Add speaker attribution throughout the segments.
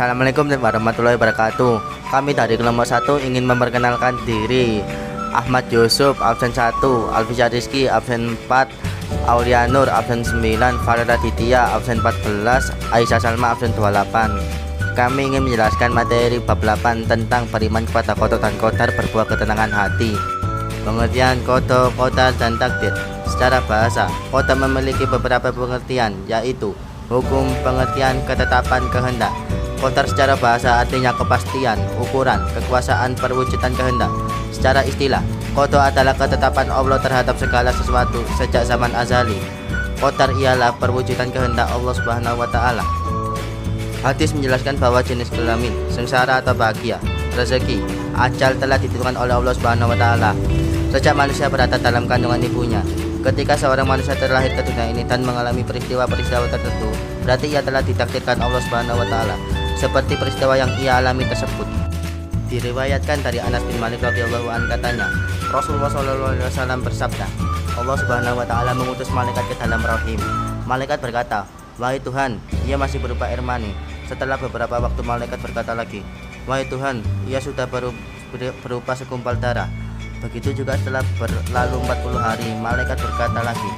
Speaker 1: Assalamualaikum warahmatullahi wabarakatuh. Kami dari kelompok 1 ingin memperkenalkan diri. Ahmad Yusuf absen 1, Alfisya Rizky absen 4, Aulia Nur absen 9, Farida Ditya absen 14, Aisyah Salma absen 28. Kami ingin menjelaskan materi bab 8 tentang beriman kepada qada dan qadar berbuah ketenangan hati. Pengertian qada, qadar, dan takdir. Secara bahasa, qada memiliki beberapa pengertian, yaitu hukum, pengertian, ketetapan, kehendak. Qadar secara bahasa artinya kepastian, ukuran, kekuasaan, perwujudan kehendak. Secara istilah, qada adalah ketetapan Allah terhadap segala sesuatu sejak zaman azali. Qadar ialah perwujudan kehendak Allah Subhanahu wa taala. Hadis menjelaskan bahwa jenis kelamin, sengsara atau bahagia, rezeki, ajal telah ditentukan oleh Allah Subhanahu wa taala sejak manusia berada dalam kandungan ibunya. Ketika seorang manusia terlahir ke dunia ini dan mengalami peristiwa-peristiwa tertentu, berarti ia telah ditakdirkan Allah Subhanahu wa taala seperti peristiwa yang ia alami tersebut. Diriwayatkan dari Anas bin Malik radhiyallahu anhu katanya, Rasulullah sallallahu alaihi wasallam bersabda, Allah Subhanahu wa taala mengutus malaikat ke dalam rahim. Malaikat berkata, "Wahai Tuhan, ia masih berupa air mani." Setelah beberapa waktu malaikat berkata lagi, "Wahai Tuhan, ia sudah berupa segumpal darah." Begitu juga setelah berlalu 40 hari, malaikat berkata lagi,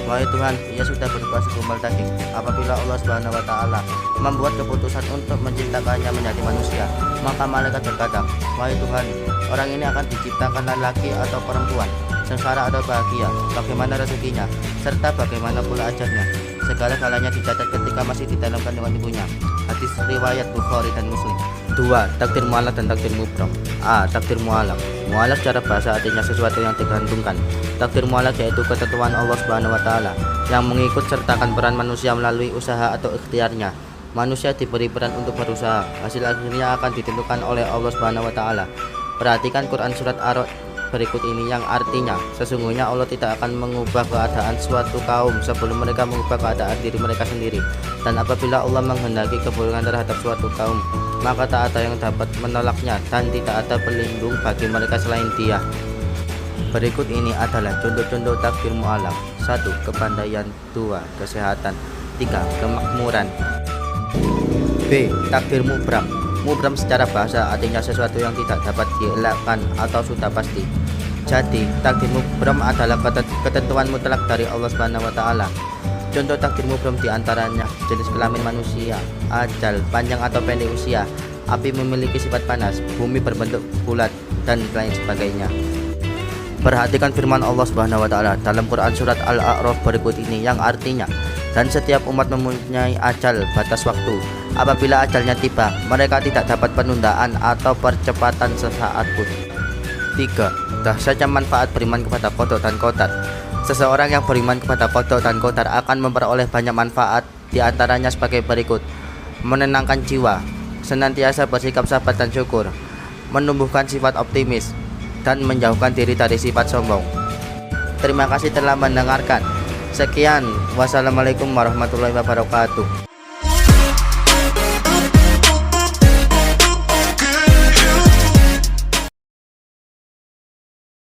Speaker 1: "Wahai Tuhan, ia sudah berupa segumpal daging." Apabila Allah Subhanahu wa taala membuat keputusan untuk menciptakannya menjadi manusia, maka malaikat berkata, "Wahai Tuhan, orang ini akan diciptakan laki atau perempuan, sengsara atau bahagia, bagaimana rezekinya, serta bagaimana pula ajalnya." Segala-galanya dicatat ketika masih di dalam kandungan ibunya. Hadis riwayat Bukhari dan Muslim. 2. Takdir mu'allaq dan takdir mubram. A. Takdir mu'allaq. Mu'allaq secara bahasa artinya sesuatu yang digantungkan. Takdir mu'allaq yaitu ketentuan Allah Subhanahu wa taala yang mengikut sertakan peran manusia melalui usaha atau ikhtiarnya. Manusia diberi peran untuk berusaha. Hasil akhirnya akan ditentukan oleh Allah Subhanahu wa taala. Perhatikan Quran surat Ar-Ra'd berikut ini yang artinya, sesungguhnya Allah tidak akan mengubah keadaan suatu kaum sebelum mereka mengubah keadaan diri mereka sendiri. Dan apabila Allah menghendaki keburukan terhadap suatu kaum, maka tak ada yang dapat menolaknya dan tidak ada pelindung bagi mereka selain Dia. Berikut ini adalah contoh-contoh takdir mu'allaq. 1. Kepandaian. 2. Kesehatan. 3. Kemakmuran. B. Takdir mubram. Mubram secara bahasa artinya sesuatu yang tidak dapat dielakkan atau sudah pasti. Jadi, takdir mubram adalah ketentuan mutlak dari Allah Subhanahu wa taala. Contoh takdir mubram diantaranya jenis kelamin manusia, ajal, panjang atau pendek usia, api memiliki sifat panas, bumi berbentuk bulat, dan lain sebagainya. Perhatikan firman Allah Subhanahu wa taala dalam Quran surat Al-A'raf berikut ini yang artinya, dan setiap umat mempunyai ajal batas waktu. Apabila ajalnya tiba, mereka tidak dapat penundaan atau percepatan sesaat pun. 3. Dahsyatnya manfaat beriman kepada qada dan qadar. Seseorang yang beriman kepada qada dan qadar akan memperoleh banyak manfaat, diantaranya sebagai berikut: menenangkan jiwa, senantiasa bersikap sabar dan syukur, menumbuhkan sifat optimis, dan menjauhkan diri dari sifat sombong. Terima kasih telah mendengarkan. Sekian, wassalamualaikum warahmatullahi wabarakatuh.